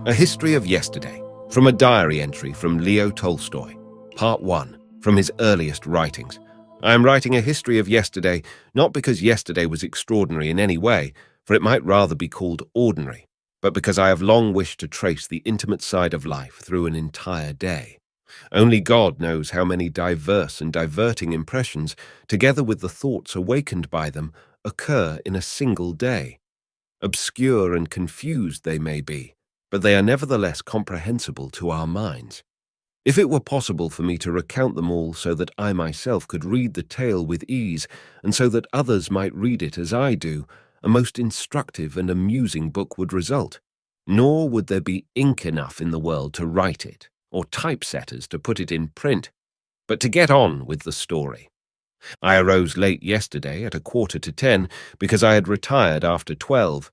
A History of Yesterday, from a diary entry from Leo Tolstoy, Part 1, from his earliest writings. I am writing a history of yesterday, not because yesterday was extraordinary in any way, for it might rather be called ordinary, but because I have long wished to trace the intimate side of life through an entire day. Only God knows how many diverse and diverting impressions, together with the thoughts awakened by them, occur in a single day. Obscure and confused they may be, but they are nevertheless comprehensible to our minds. If it were possible for me to recount them all so that I myself could read the tale with ease, and so that others might read it as I do, a most instructive and amusing book would result. Nor would there be ink enough in the world to write it, or typesetters to put it in print. But to get on with the story. I arose late yesterday at 9:45 because I had retired after 12.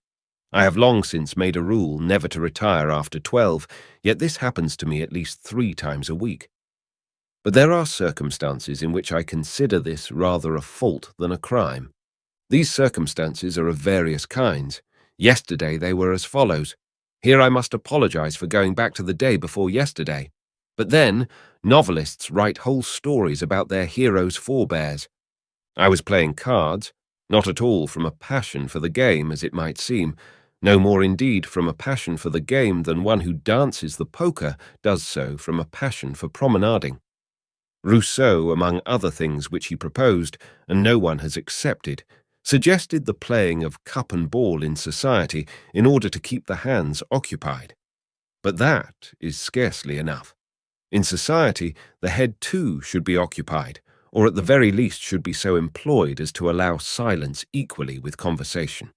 I have long since made a rule never to retire after 12, yet this happens to me at least 3 times a week. But there are circumstances in which I consider this rather a fault than a crime. These circumstances are of various kinds. Yesterday they were as follows. Here I must apologize for going back to the day before yesterday. But then, novelists write whole stories about their heroes' forebears. I was playing cards, not at all from a passion for the game, as it might seem, no more indeed from a passion for the game than one who dances the poker does so from a passion for promenading. Rousseau, among other things which he proposed, and no one has accepted, suggested the playing of cup and ball in society in order to keep the hands occupied. But that is scarcely enough. In society, the head too should be occupied, or at the very least should be so employed as to allow silence equally with conversation.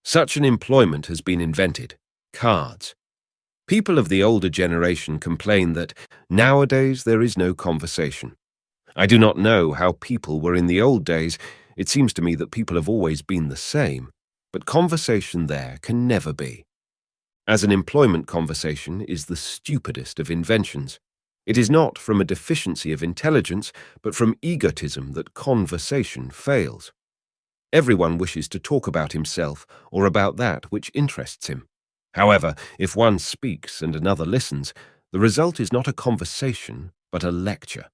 Such an employment has been invented: cards. People of the older generation complain that nowadays there is no conversation. I do not know how people were in the old days. It seems to me that people have always been the same, but conversation there can never be. As an employment, conversation is the stupidest of inventions. It is not from a deficiency of intelligence, but from egotism that conversation fails. Everyone wishes to talk about himself or about that which interests him. However, if one speaks and another listens, the result is not a conversation, but a lecture.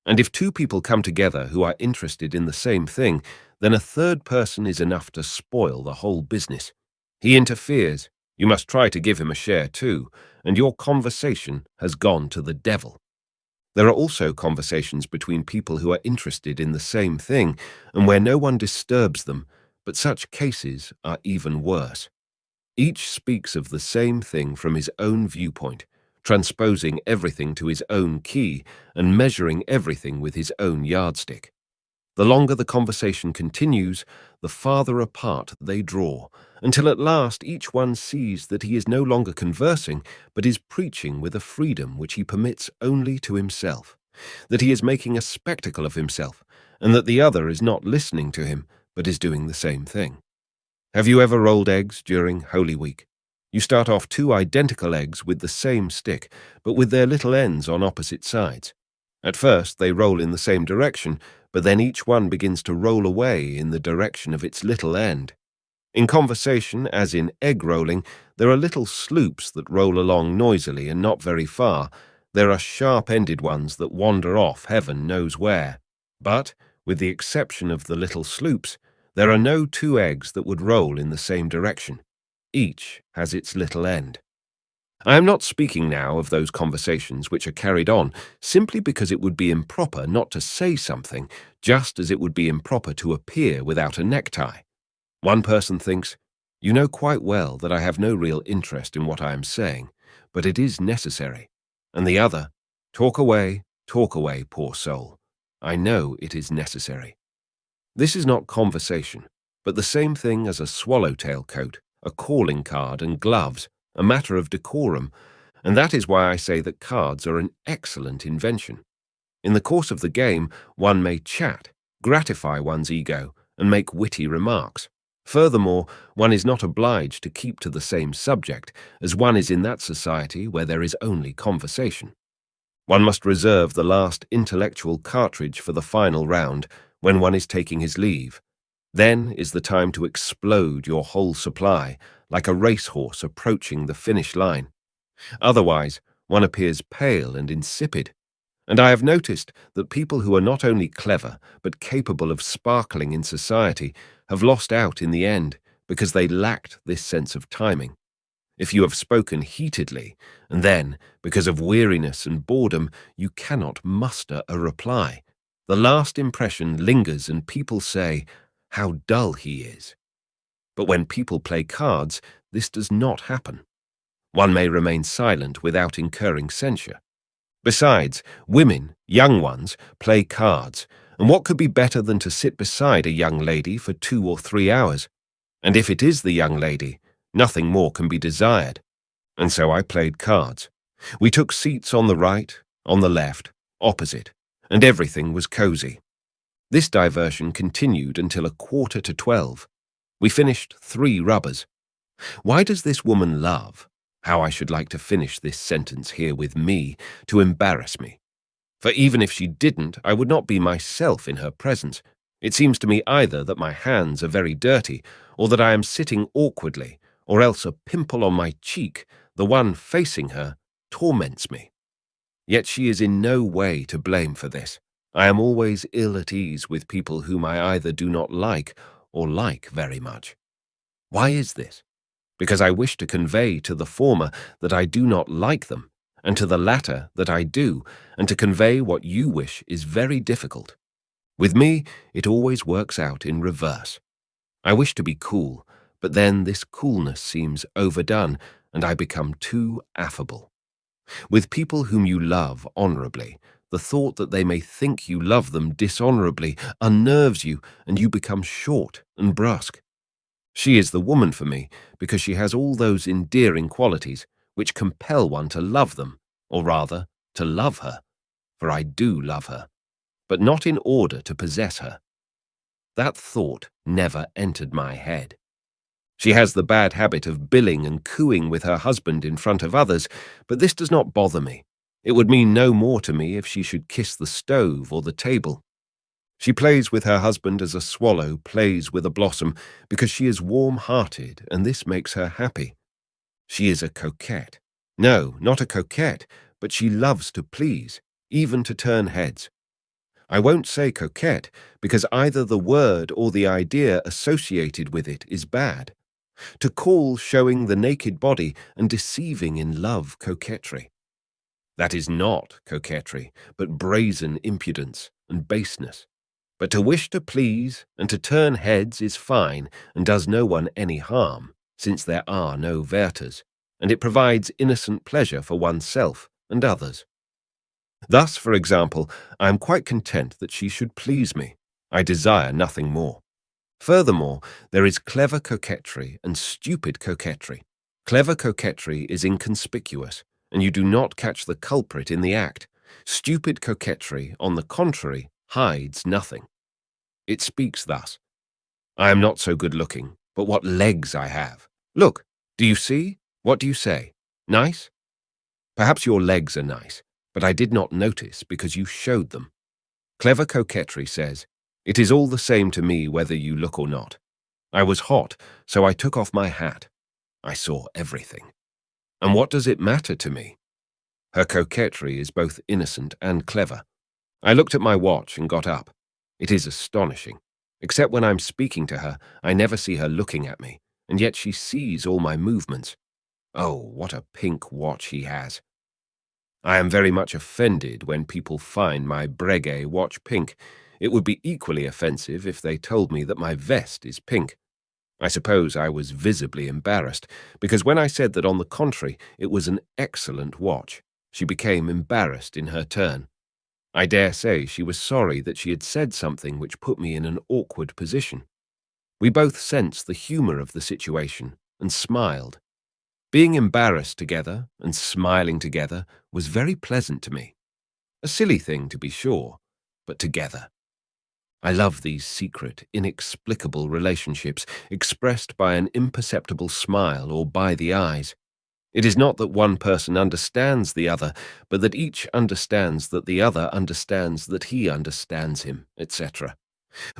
And if 2 people come together who are interested in the same thing, then a third person is enough to spoil the whole business. He interferes. You must try to give him a share too, and your conversation has gone to the devil. There are also conversations between people who are interested in the same thing, and where no one disturbs them, but such cases are even worse. Each speaks of the same thing from his own viewpoint, transposing everything to his own key and measuring everything with his own yardstick. The longer the conversation continues, the farther apart they draw, until at last each one sees that he is no longer conversing, but is preaching with a freedom which he permits only to himself, that he is making a spectacle of himself, and that the other is not listening to him, but is doing the same thing. Have you ever rolled eggs during Holy Week? You start off 2 identical eggs with the same stick, but with their little ends on opposite sides. At first they roll in the same direction, but then each one begins to roll away in the direction of its little end. In conversation, as in egg rolling, there are little sloops that roll along noisily and not very far. There are sharp-ended ones that wander off heaven knows where. But, with the exception of the little sloops, there are no 2 eggs that would roll in the same direction. Each has its little end. I am not speaking now of those conversations which are carried on simply because it would be improper not to say something, just as it would be improper to appear without a necktie. One person thinks, "You know quite well that I have no real interest in what I am saying, but it is necessary." And the other, talk away, poor soul. I know it is necessary." This is not conversation, but the same thing as a swallowtail coat, a calling card and gloves, a matter of decorum, and that is why I say that cards are an excellent invention. In the course of the game, one may chat, gratify one's ego, and make witty remarks. Furthermore, one is not obliged to keep to the same subject, as one is in that society where there is only conversation. One must reserve the last intellectual cartridge for the final round, when one is taking his leave. Then is the time to explode your whole supply, like a racehorse approaching the finish line. Otherwise, one appears pale and insipid. And I have noticed that people who are not only clever, but capable of sparkling in society have lost out in the end because they lacked this sense of timing. If you have spoken heatedly, and then, because of weariness and boredom, you cannot muster a reply, the last impression lingers and people say, "How dull he is." But when people play cards, this does not happen. One may remain silent without incurring censure. Besides, women, young ones, play cards, and what could be better than to sit beside a young lady for 2 or 3 hours? And if it is the young lady, nothing more can be desired. And so I played cards. We took seats on the right, on the left, opposite, and everything was cozy. This diversion continued until 11:45. We finished 3 rubbers. Why does this woman love? How I should like to finish this sentence here with me to embarrass me. For even if she didn't, I would not be myself in her presence. It seems to me either that my hands are very dirty, or that I am sitting awkwardly, or else a pimple on my cheek, the one facing her, torments me. Yet she is in no way to blame for this. I am always ill at ease with people whom I either do not like or like very much. Why is this? Because I wish to convey to the former that I do not like them, and to the latter that I do, and to convey what you wish is very difficult. With me, it always works out in reverse. I wish to be cool, but then this coolness seems overdone, and I become too affable. With people whom you love honorably, the thought that they may think you love them dishonorably unnerves you, and you become short and brusque. She is the woman for me because she has all those endearing qualities which compel one to love them, or rather, to love her, for I do love her, but not in order to possess her. That thought never entered my head. She has the bad habit of billing and cooing with her husband in front of others, but this does not bother me. It would mean no more to me if she should kiss the stove or the table. She plays with her husband as a swallow plays with a blossom, because she is warm-hearted, and this makes her happy. She is a coquette. No, not a coquette, but she loves to please, even to turn heads. I won't say coquette, because either the word or the idea associated with it is bad. To call showing the naked body and deceiving in love coquetry. That is not coquetry, but brazen impudence and baseness. But to wish to please and to turn heads is fine and does no one any harm, since there are no Werthers, and it provides innocent pleasure for oneself and others. Thus, for example, I am quite content that she should please me. I desire nothing more. Furthermore, there is clever coquetry and stupid coquetry. Clever coquetry is inconspicuous, and you do not catch the culprit in the act. Stupid coquetry, on the contrary, hides nothing. It speaks thus: I am not so good-looking, but what legs I have. Look, do you see? What do you say? Nice? Perhaps your legs are nice, but I did not notice because you showed them. Clever coquetry says, it is all the same to me whether you look or not. I was hot, so I took off my hat. I saw everything. And what does it matter to me? Her coquetry is both innocent and clever. I looked at my watch and got up. It is astonishing. Except when I'm speaking to her, I never see her looking at me, and yet she sees all my movements. Oh, what a pink watch he has. I am very much offended when people find my Breguet watch pink. It would be equally offensive if they told me that my vest is pink. I suppose I was visibly embarrassed, because when I said that on the contrary it was an excellent watch, she became embarrassed in her turn. I dare say she was sorry that she had said something which put me in an awkward position. We both sensed the humour of the situation and smiled. Being embarrassed together and smiling together was very pleasant to me. A silly thing, to be sure, but together. I love these secret, inexplicable relationships expressed by an imperceptible smile or by the eyes. It is not that one person understands the other, but that each understands that the other understands that he understands him, etc.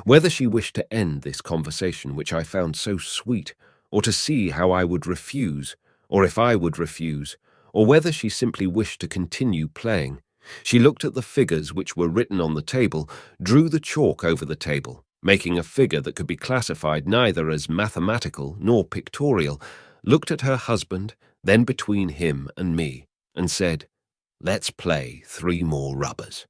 Whether she wished to end this conversation, which I found so sweet, or to see how I would refuse, or if I would refuse, or whether she simply wished to continue playing. She looked at the figures which were written on the table, drew the chalk over the table, making a figure that could be classified neither as mathematical nor pictorial, looked at her husband, then between him and me, and said, "Let's play 3 more rubbers."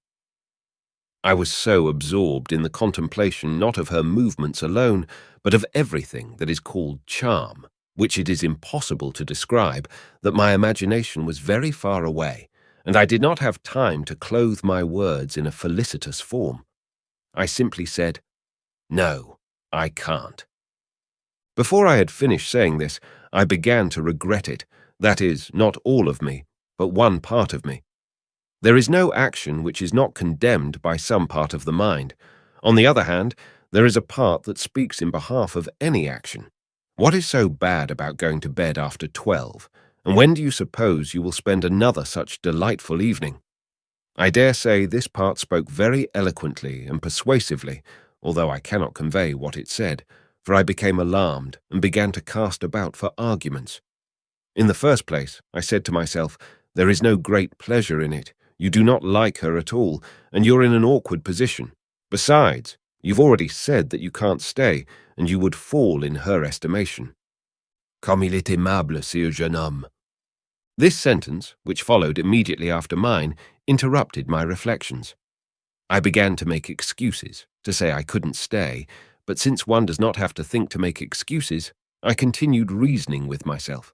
I was so absorbed in the contemplation not of her movements alone, but of everything that is called charm, which it is impossible to describe, that my imagination was very far away, and I did not have time to clothe my words in a felicitous form. I simply said, "No, I can't." Before I had finished saying this, I began to regret it. That is, not all of me, but one part of me. There is no action which is not condemned by some part of the mind. On the other hand, there is a part that speaks in behalf of any action. What is so bad about going to bed after 12? And when do you suppose you will spend another such delightful evening? I dare say this part spoke very eloquently and persuasively, although I cannot convey what it said, for I became alarmed and began to cast about for arguments. In the first place, I said to myself, there is no great pleasure in it. You do not like her at all, and you're in an awkward position. Besides, you've already said that you can't stay, and you would fall in her estimation. Comme il est aimable, ce jeune homme. This sentence, which followed immediately after mine, interrupted my reflections. I began to make excuses, to say I couldn't stay, but since one does not have to think to make excuses, I continued reasoning with myself.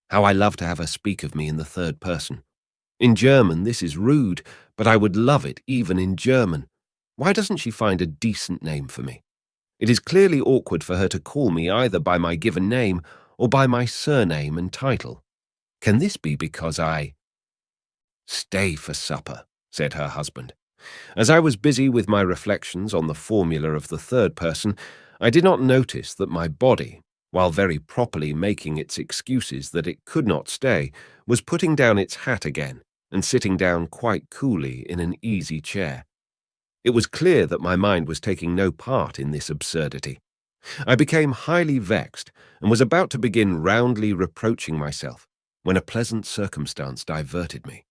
How I love to have her speak of me in the third person. In German, this is rude, but I would love it even in German. Why doesn't she find a decent name for me? It is clearly awkward for her to call me either by my given name or by my surname and title. Can this be because I— "Stay for supper," said her husband. As I was busy with my reflections on the formula of the third person, I did not notice that my body, while very properly making its excuses that it could not stay, was putting down its hat again and sitting down quite coolly in an easy chair. It was clear that my mind was taking no part in this absurdity. I became highly vexed and was about to begin roundly reproaching myself when a pleasant circumstance diverted me.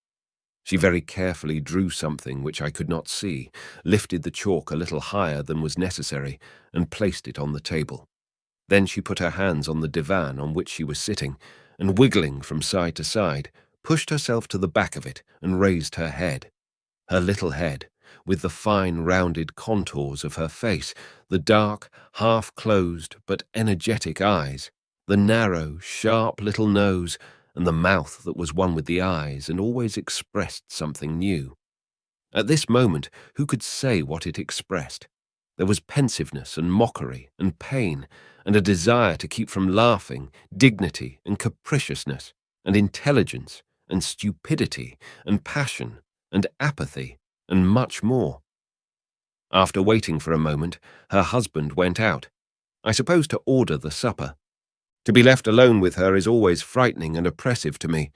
She very carefully drew something which I could not see, lifted the chalk a little higher than was necessary, and placed it on the table. Then she put her hands on the divan on which she was sitting, and wiggling from side to side, pushed herself to the back of it and raised her head. Her little head, with the fine rounded contours of her face, the dark, half-closed but energetic eyes, the narrow, sharp little nose, and the mouth that was one with the eyes and always expressed something new. At this moment, who could say what it expressed? There was pensiveness and mockery and pain, and a desire to keep from laughing, dignity and capriciousness, and intelligence and stupidity and passion and apathy and much more. After waiting for a moment, her husband went out, I suppose to order the supper. To be left alone with her is always frightening and oppressive to me.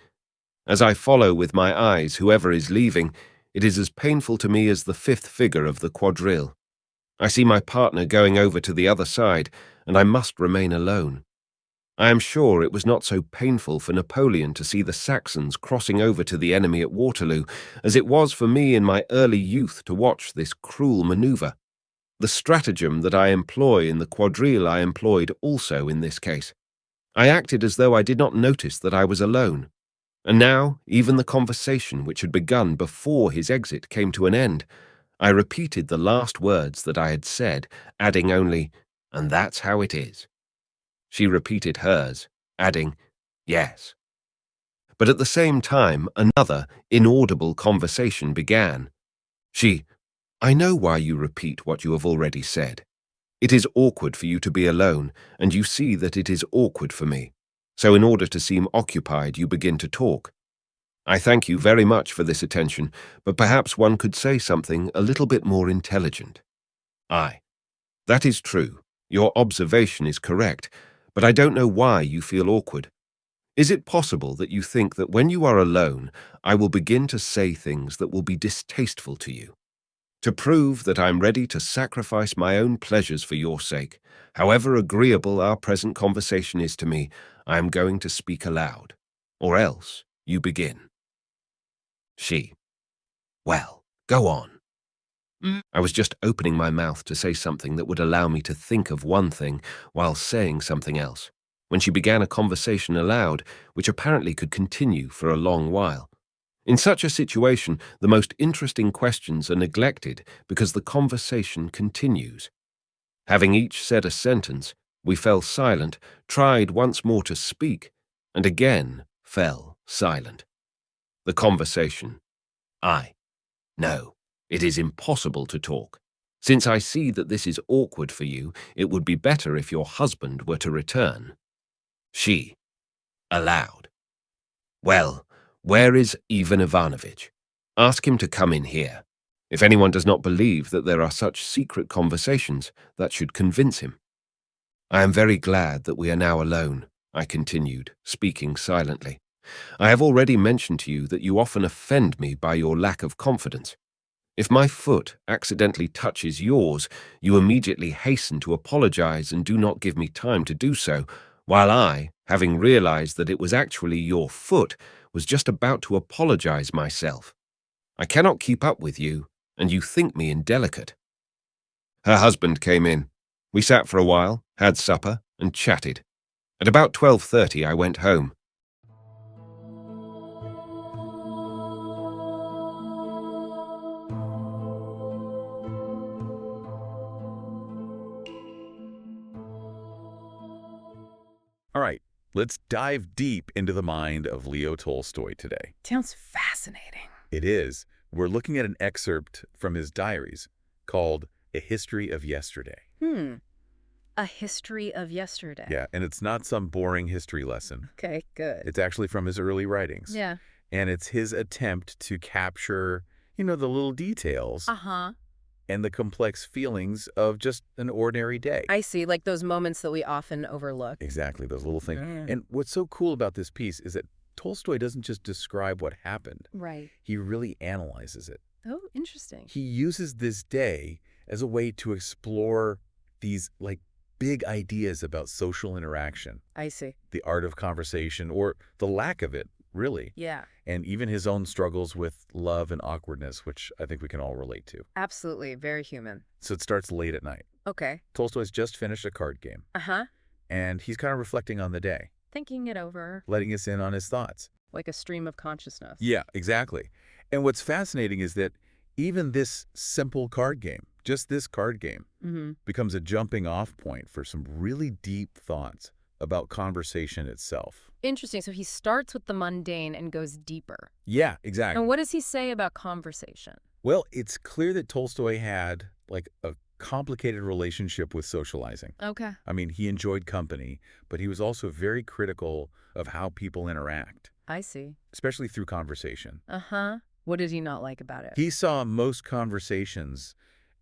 As I follow with my eyes whoever is leaving, it is as painful to me as the fifth figure of the quadrille. I see my partner going over to the other side, and I must remain alone. I am sure it was not so painful for Napoleon to see the Saxons crossing over to the enemy at Waterloo as it was for me in my early youth to watch this cruel manoeuvre. The stratagem that I employ in the quadrille I employed also in this case. I acted as though I did not notice that I was alone. And now, even the conversation which had begun before his exit came to an end. I repeated the last words that I had said, adding only, "And that's how it is." She repeated hers, adding, "Yes." But at the same time, another, inaudible conversation began. She— "I know why you repeat what you have already said. It is awkward for you to be alone, and you see that it is awkward for me. So in order to seem occupied, you begin to talk. I thank you very much for this attention, but perhaps one could say something a little bit more intelligent." That is true. Your observation is correct, but I don't know why you feel awkward. Is it possible that you think that when you are alone, I will begin to say things that will be distasteful to you? To prove that I am ready to sacrifice my own pleasures for your sake, however agreeable our present conversation is to me, I am going to speak aloud. Or else, You begin. She. Well, go on. I was just opening my mouth to say something that would allow me to think of one thing while saying something else, when she began a conversation aloud, which apparently could continue for a long while. In such a situation, the most interesting questions are neglected because the conversation continues. Having each said a sentence, we fell silent, tried once more to speak, and again fell silent. The conversation. No, it is impossible to talk. Since I see that this is awkward for you, it would be better if your husband were to return. She. Aloud. Well, where is Ivan Ivanovich? Ask him to come in here. If anyone does not believe that there are such secret conversations, that should convince him. I am very glad that we are now alone, I continued, speaking silently. I have already mentioned to you that you often offend me by your lack of confidence. If my foot accidentally touches yours, you immediately hasten to apologize and do not give me time to do so, while I, having realized that it was actually your foot, was just about to apologize myself. I cannot keep up with you, and you think me indelicate. Her husband came in. We sat for a while, had supper, and chatted. At about 12:30 I went home. All right, let's dive deep into the mind of Leo Tolstoy today. Sounds fascinating. It is. We're looking at an excerpt from his diaries called A History of Yesterday. A history of yesterday. Yeah, and it's not some boring history lesson. Okay, good. It's actually from his early writings. Yeah. And it's his attempt to capture, the little details and the complex feelings of just an ordinary day. I see, like those moments that we often overlook. Exactly, those little things. And what's so cool about this piece is that Tolstoy doesn't just describe what happened. Right. He really analyzes it. Oh, interesting. He uses this day as a way to explore these, big ideas about social interaction, I see. the art of conversation, or the lack of it, really. Yeah. And even his own struggles with love and awkwardness, which I think we can all relate to. Absolutely. Very human. So it starts late at night. Okay. Tolstoy's just finished a card game, and he's kind of reflecting on the day, Thinking it over. letting us in on his thoughts. Like a stream of consciousness. Yeah, exactly. And what's fascinating is that even this simple card game, just this card game, becomes a jumping off point for some really deep thoughts about conversation itself. Interesting. So he starts with the mundane and goes deeper. Yeah, exactly. And what does he say about conversation? Well, it's clear that Tolstoy had, a complicated relationship with socializing. Okay. I mean, he enjoyed company, but he was also very critical of how people interact, I see. especially through conversation. What did he not like about it? He saw most conversations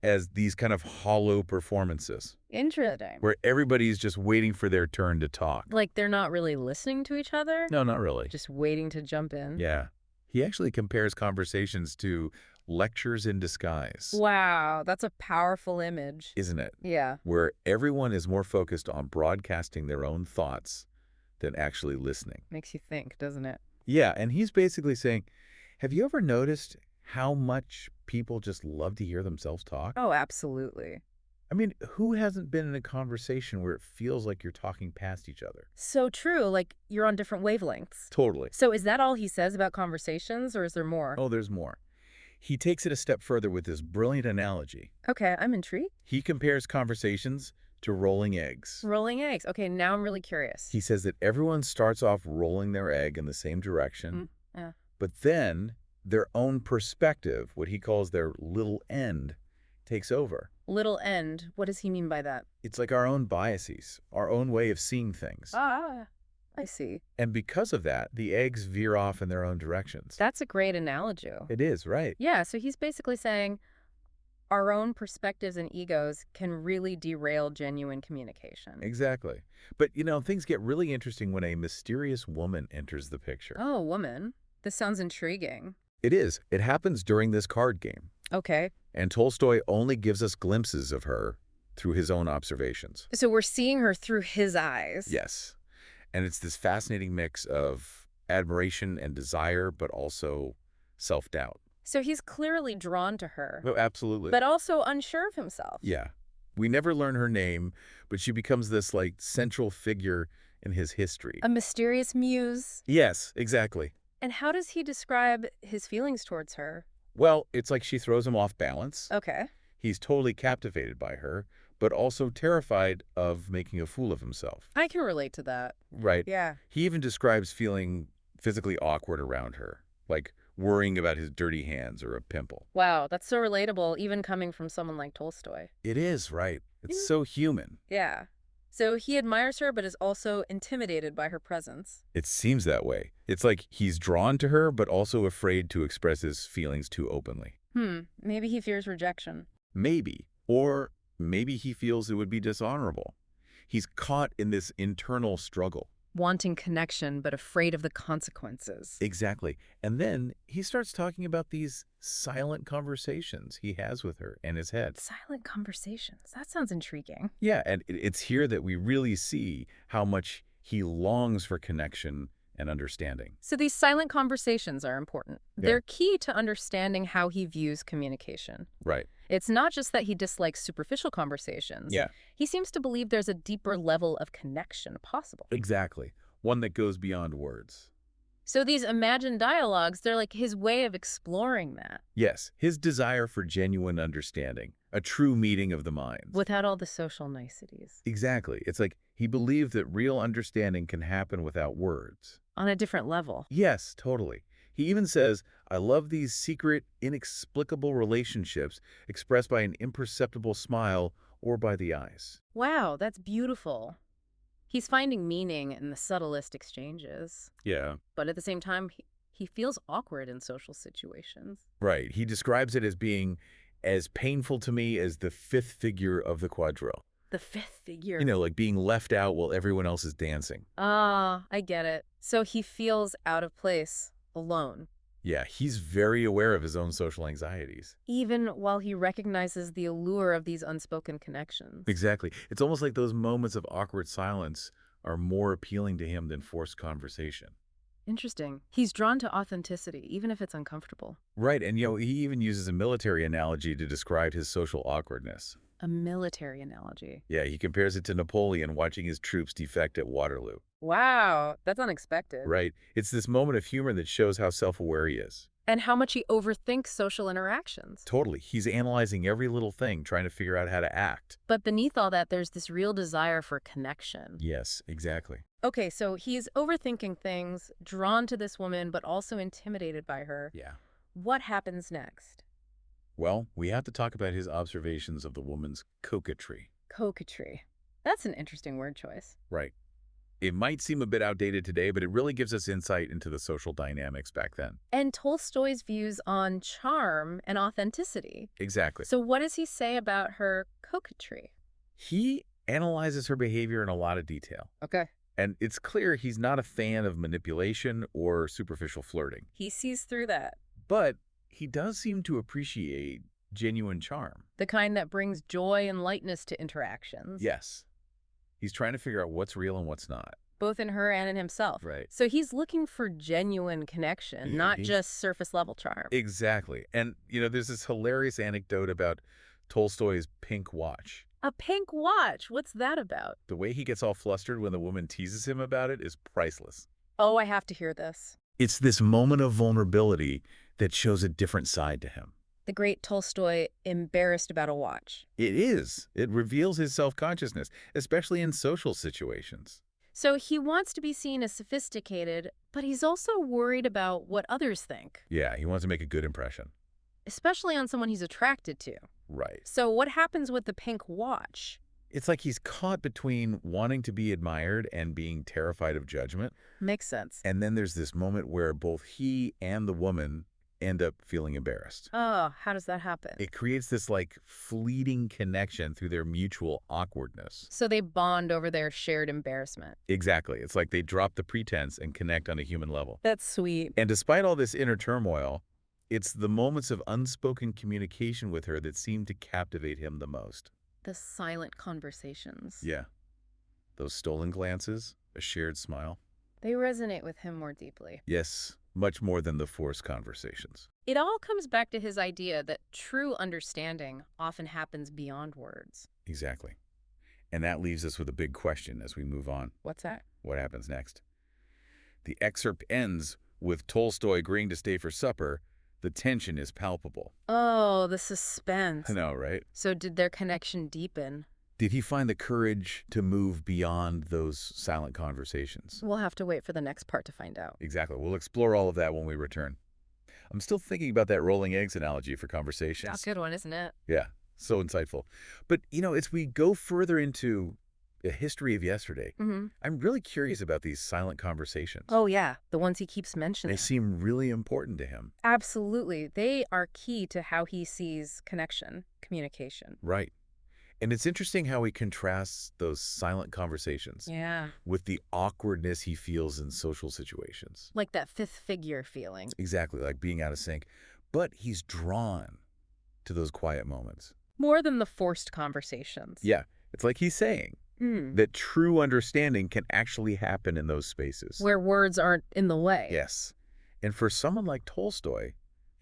as these kind of hollow performances Interesting. where everybody's just waiting for their turn to talk. Like they're not really listening to each other? No, not really. Just waiting to jump in? Yeah. He actually compares conversations to lectures in disguise. Wow, that's a powerful image. Isn't it? Yeah. Where everyone is more focused on broadcasting their own thoughts than actually listening. Makes you think, doesn't it? Yeah, and he's basically saying, have you ever noticed how much people just love to hear themselves talk? Oh, absolutely. I mean, who hasn't been in a conversation where it feels like you're talking past each other? So true, like you're on different wavelengths. Totally. So is that all he says about conversations, or is there more? Oh, there's more. He takes it a step further with this brilliant analogy. Okay, I'm intrigued. He compares conversations to rolling eggs. Rolling eggs. Okay, now I'm really curious. He says that everyone starts off rolling their egg in the same direction, Yeah. but then their own perspective, what he calls their little end, takes over. Little end. What does he mean by that? It's like our own biases, our own way of seeing things. I see. And because of that, the eggs veer off in their own directions. That's a great analogy. It is, right? Yeah, so he's basically saying our own perspectives and egos can really derail genuine communication. Exactly. But, things get really interesting when a mysterious woman enters the picture. Oh, woman. This sounds intriguing. It is. It happens during this card game. Okay. And Tolstoy only gives us glimpses of her through his own observations. So we're seeing her through his eyes. Yes. And it's this fascinating mix of admiration and desire, but also self-doubt. So he's clearly drawn to her, Oh, absolutely. but also unsure of himself. Yeah. We never learn her name, but she becomes this, like, central figure in his history. A mysterious muse. Yes, exactly. And how does he describe his feelings towards her? Well, it's like she throws him off balance. Okay. He's totally captivated by her, but also terrified of making a fool of himself. I can relate to that. Right. Yeah. He even describes feeling physically awkward around her, like worrying about his dirty hands or a pimple. Wow, that's so relatable, even coming from someone like Tolstoy. It is, right? It's Yeah. so human. Yeah. So he admires her, but is also intimidated by her presence. It seems that way. It's like he's drawn to her, but also afraid to express his feelings too openly. Maybe he fears rejection. Maybe. Or maybe he feels it would be dishonorable. He's caught in this internal struggle. Wanting connection, but afraid of the consequences. Exactly. And then he starts talking about these silent conversations he has with her in his head. Silent conversations. That sounds intriguing. Yeah, and it's here that we really see how much he longs for connection and understanding. So these silent conversations are important. Yeah. They're key to understanding how he views communication. Right. It's not just that he dislikes superficial conversations. Yeah. He seems to believe there's a deeper level of connection possible. Exactly. One that goes beyond words. So these imagined dialogues, they're like his way of exploring that. Yes, his desire for genuine understanding, a true meeting of the minds. Without all the social niceties. Exactly. It's like he believed that real understanding can happen without words. On a different level. Yes, totally. He even says, I love these secret, inexplicable relationships expressed by an imperceptible smile or by the eyes. Wow, that's beautiful. He's finding meaning in the subtlest exchanges. Yeah. But at the same time, he feels awkward in social situations. Right. He describes it as being as painful to me as the fifth figure of the quadrille. The fifth figure. You know, like being left out while everyone else is dancing. Ah, I get it. So he feels out of place, alone. Yeah, he's very aware of his own social anxieties. Even while he recognizes the allure of these unspoken connections. Exactly. It's almost like those moments of awkward silence are more appealing to him than forced conversation. Interesting. He's drawn to authenticity, even if it's uncomfortable. Right, and he even uses a military analogy to describe his social awkwardness. A military analogy. Yeah, he compares it to Napoleon watching his troops defect at Waterloo. Wow, that's unexpected. Right. It's this moment of humor that shows how self-aware he is. And how much he overthinks social interactions. Totally. He's analyzing every little thing, trying to figure out how to act. But beneath all that, there's this real desire for connection. Yes, exactly. Okay, so he's overthinking things, drawn to this woman, but also intimidated by her. Yeah. What happens next? Well, we have to talk about his observations of the woman's coquetry. Coquetry. That's an interesting word choice. Right. It might seem a bit outdated today, but it really gives us insight into the social dynamics back then. And Tolstoy's views on charm and authenticity. Exactly. So what does he say about her coquetry? He analyzes her behavior in a lot of detail. Okay. And it's clear he's not a fan of manipulation or superficial flirting. He sees through that. But he does seem to appreciate genuine charm. The kind that brings joy and lightness to interactions. Yes. He's trying to figure out what's real and what's not. Both in her and in himself. Right. So he's looking for genuine connection, Yeah, not just surface level charm. Exactly. And, there's this hilarious anecdote about Tolstoy's pink watch. A pink watch? What's that about? The way he gets all flustered when the woman teases him about it is priceless. Oh, I have to hear this. It's this moment of vulnerability that shows a different side to him. The great Tolstoy embarrassed about a watch. It is. It reveals his self-consciousness, especially in social situations. So he wants to be seen as sophisticated, but he's also worried about what others think. Yeah, he wants to make a good impression. Especially on someone he's attracted to. Right. So what happens with the pink watch? It's like he's caught between wanting to be admired and being terrified of judgment. Makes sense. And then there's this moment where both he and the woman end up feeling embarrassed. Oh, how does that happen? It creates this fleeting connection through their mutual awkwardness. So they bond over their shared embarrassment. Exactly. It's like they drop the pretense and connect on a human level. That's sweet. And despite all this inner turmoil, it's the moments of unspoken communication with her that seem to captivate him the most. The silent conversations. Yeah. Those stolen glances, a shared smile. They resonate with him more deeply. Yes, much more than the forced conversations. It all comes back to his idea that true understanding often happens beyond words. Exactly. And that leaves us with a big question as we move on. What's that? What happens next? The excerpt ends with Tolstoy agreeing to stay for supper. The tension is palpable. Oh, the suspense. I know, right? So did their connection deepen? Did he find the courage to move beyond those silent conversations? We'll have to wait for the next part to find out. Exactly. We'll explore all of that when we return. I'm still thinking about that rolling eggs analogy for conversations. That's a good one, isn't it? Yeah, so insightful. But, as we go further into a history of yesterday, I'm really curious about these silent conversations. Oh, yeah. The ones he keeps mentioning. They seem really important to him. Absolutely. They are key to how he sees connection, communication. Right. And it's interesting how he contrasts those silent conversations Yeah. with the awkwardness he feels in social situations. Like that fifth figure feeling. Exactly, like being out of sync. But he's drawn to those quiet moments. More than the forced conversations. Yeah, it's like he's saying that true understanding can actually happen in those spaces. Where words aren't in the way. Yes. And for someone like Tolstoy,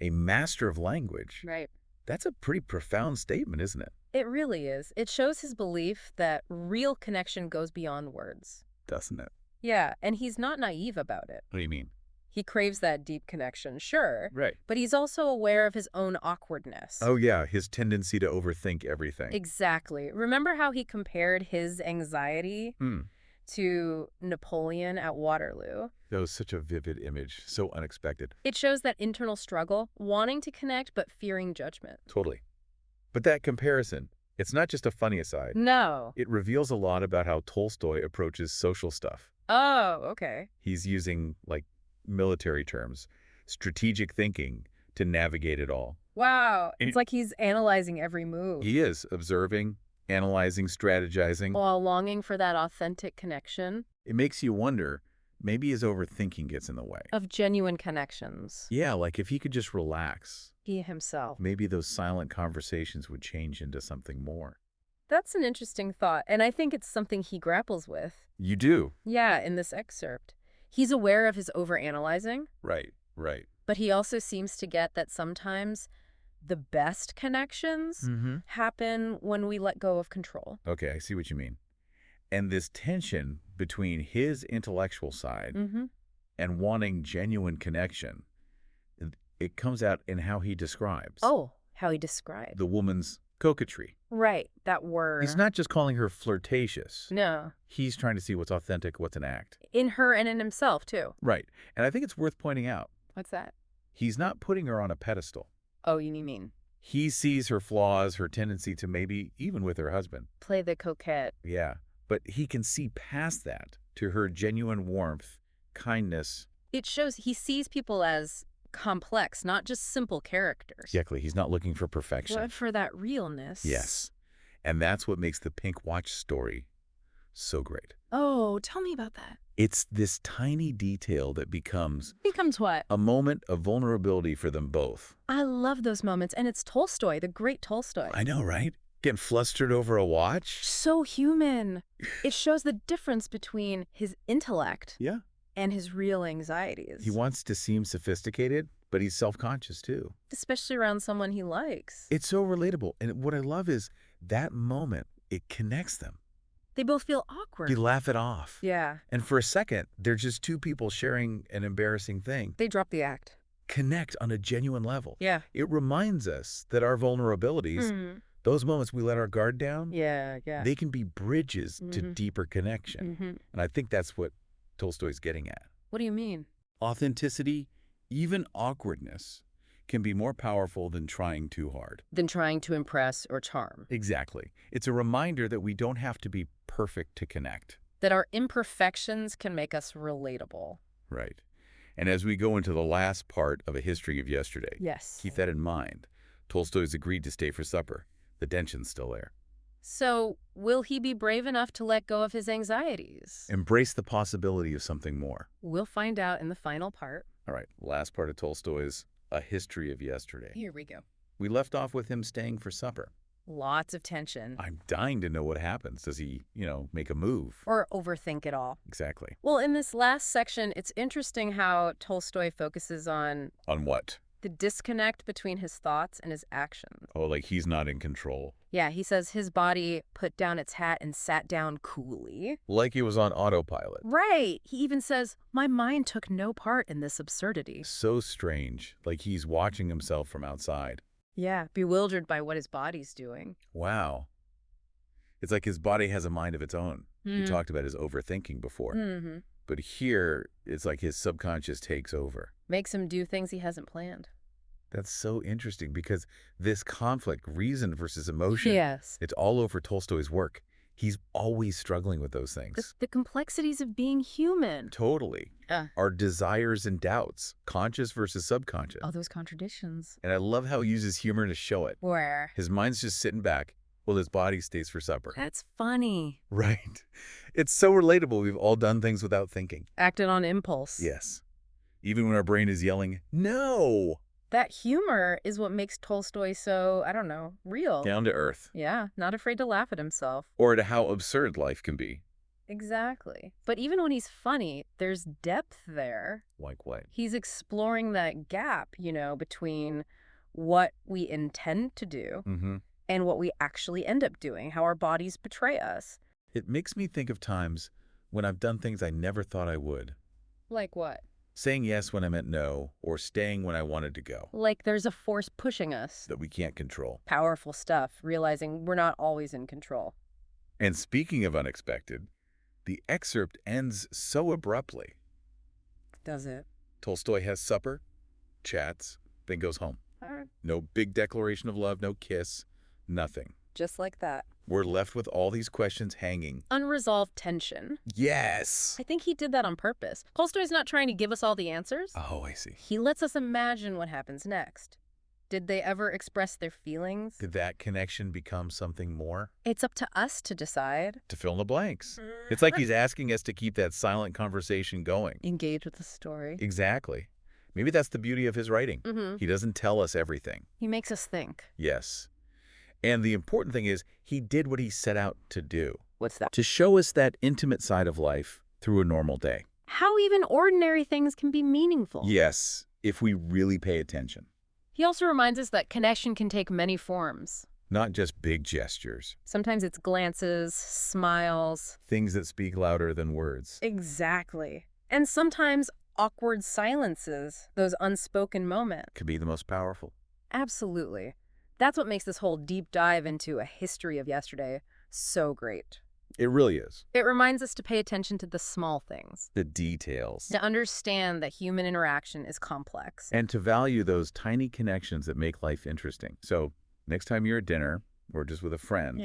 a master of language, Right. that's a pretty profound statement, isn't it? It really is. It shows his belief that real connection goes beyond words. Doesn't it? Yeah, and he's not naive about it. What do you mean? He craves that deep connection, sure. Right. But he's also aware of his own awkwardness. Oh, yeah, his tendency to overthink everything. Exactly. Remember how he compared his anxiety to Napoleon at Waterloo? That was such a vivid image, so unexpected. It shows that internal struggle, wanting to connect but fearing judgment. Totally. But that comparison, it's not just a funny aside. No. It reveals a lot about how Tolstoy approaches social stuff. Oh, okay. He's using, military terms, strategic thinking to navigate it all. Wow. It's like he's analyzing every move. He is observing, analyzing, strategizing. While longing for that authentic connection. It makes you wonder, maybe his overthinking gets in the way. Of genuine connections. Yeah, like if he could just relax, He himself. maybe those silent conversations would change into something more. That's an interesting thought, and I think it's something he grapples with. You do? Yeah, in this excerpt. He's aware of his overanalyzing, Right, right. but he also seems to get that sometimes the best connections happen when we let go of control. Okay, I see what you mean. And this tension between his intellectual side and wanting genuine connection, it comes out in how he describes Oh, how he described. the woman's coquetry. Right, that word. He's not just calling her flirtatious. No. He's trying to see what's authentic, what's an act. In her and in himself, too. Right. And I think it's worth pointing out, What's that? he's not putting her on a pedestal. Oh, you mean He sees her flaws, her tendency to maybe even with her husband. play the coquette. Yeah. But he can see past that to her genuine warmth, kindness. It shows he sees people as complex, not just simple characters. Exactly. He's not looking for perfection. But for that realness. Yes. And that's what makes the Pink Watch story so great. Oh, tell me about that. It's this tiny detail that becomes Becomes what? a moment of vulnerability for them both. I love those moments, and it's Tolstoy, the great Tolstoy. I know, right? Getting flustered over a watch? So human. It shows the difference between his intellect Yeah. and his real anxieties. He wants to seem sophisticated, but he's self-conscious too. Especially around someone he likes. It's so relatable. And what I love is that moment, it connects them. They both feel awkward. You laugh it off. Yeah. And for a second, they're just two people sharing an embarrassing thing. They drop the act. Connect on a genuine level. Yeah. It reminds us that our vulnerabilities, those moments we let our guard down, Yeah. they can be bridges to deeper connection. And I think that's what Tolstoy's getting at. What do you mean? Authenticity, even awkwardness, can be more powerful than trying too hard. Than trying to impress or charm. Exactly. It's a reminder that we don't have to be perfect to connect. That our imperfections can make us relatable. Right. And as we go into the last part of A History of Yesterday, Yes. keep that in mind. Tolstoy's agreed to stay for supper. The tension's still there. So, will he be brave enough to let go of his anxieties? Embrace the possibility of something more. We'll find out in the final part. All right, last part of Tolstoy's A History of Yesterday. Here we go. We left off with him staying for supper. Lots of tension. I'm dying to know what happens. Does he, make a move? Or overthink it all. Exactly. Well, in this last section, it's interesting how Tolstoy focuses on On what? the disconnect between his thoughts and his actions. Oh, like he's not in control. Yeah, he says his body put down its hat and sat down coolly. Like he was on autopilot. Right. He even says, my mind took no part in this absurdity. So strange. Like he's watching himself from outside. Yeah, bewildered by what his body's doing. Wow. It's like his body has a mind of its own. You Mm. talked about his overthinking before. Mm-hmm. But here, it's like his subconscious takes over. Makes him do things he hasn't planned. That's so interesting because this conflict, reason versus emotion, Yes. it's all over Tolstoy's work. He's always struggling with those things. The complexities of being human. Totally. Our desires and doubts, conscious versus subconscious. All those contradictions. And I love how he uses humor to show it. Where? His mind's just sitting back while his body stays for supper. That's funny. Right. It's so relatable. We've all done things without thinking. Acted on impulse. Yes. Even when our brain is yelling, no! That humor is what makes Tolstoy so, I don't know, real. Down to earth. Yeah, not afraid to laugh at himself. Or to how absurd life can be. Exactly. But even when he's funny, there's depth there. Like what? He's exploring that gap, between what we intend to do and what we actually end up doing, how our bodies betray us. It makes me think of times when I've done things I never thought I would. Like what? Saying yes when I meant no, or staying when I wanted to go. Like there's a force pushing us. That we can't control. Powerful stuff, realizing we're not always in control. And speaking of unexpected, the excerpt ends so abruptly. Does it? Tolstoy has supper, chats, then goes home. No big declaration of love, no kiss, nothing. Just like that. We're left with all these questions hanging. Unresolved tension. Yes! I think he did that on purpose. Tolstoy's not trying to give us all the answers. Oh, I see. He lets us imagine what happens next. Did they ever express their feelings? Did that connection become something more? It's up to us to decide. To fill in the blanks. It's like he's asking us to keep that silent conversation going. Engage with the story. Exactly. Maybe that's the beauty of his writing. He doesn't tell us everything. He makes us think. Yes. And the important thing is, he did what he set out to do. What's that? To show us that intimate side of life through a normal day. How even ordinary things can be meaningful. Yes, if we really pay attention. He also reminds us that connection can take many forms. Not just big gestures. Sometimes it's glances, smiles. Things that speak louder than words. Exactly. And sometimes awkward silences, those unspoken moments. Could be the most powerful. Absolutely. That's what makes this whole deep dive into a history of yesterday so great. It really is. It reminds us to pay attention to the small things. The details. To understand that human interaction is complex. And to value those tiny connections that make life interesting. So, next time you're at dinner, or just with a friend,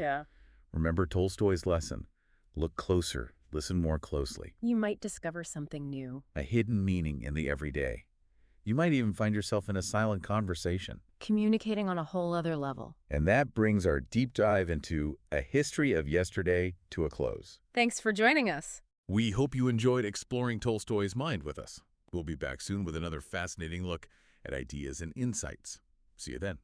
remember Tolstoy's lesson. Look closer, listen more closely. You might discover something new. A hidden meaning in the everyday. You might even find yourself in a silent conversation. Communicating on a whole other level. And that brings our deep dive into A History of Yesterday to a close. Thanks for joining us. We hope you enjoyed exploring Tolstoy's mind with us. We'll be back soon with another fascinating look at ideas and insights. See you then.